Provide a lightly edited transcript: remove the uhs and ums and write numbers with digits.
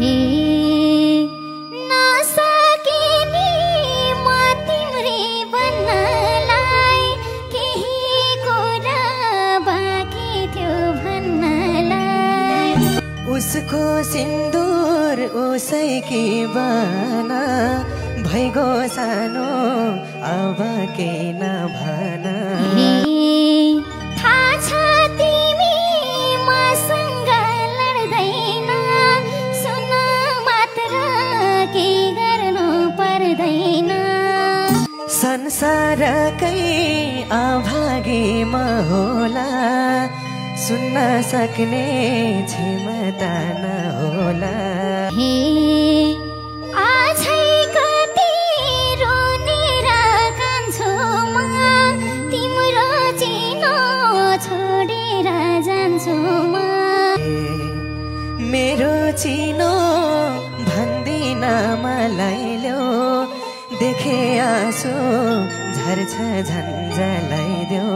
हे नसकिने म तिम्रै बन्नलाई, केही कुरा बाँकी थियो भन्नलाई। उसको सिन्दुर उसैकी बाना, भइगो सानो अब के नभन। थाहा छ तिमी मसँग लड्दैन, सुन मात्र के गर्नु पर्दैन। संसारकै अभागी म होला, सुन्न सक्ने क्षमता नहोला। हे आजै कति रोनेर कान्छु म, तिम्रो चिनो छोडेर जान्छु म। मेरो चिनो भन्दिन मलाई ल्याऊ, देखे आँसु झर्छ झन्झलाइदेऊ।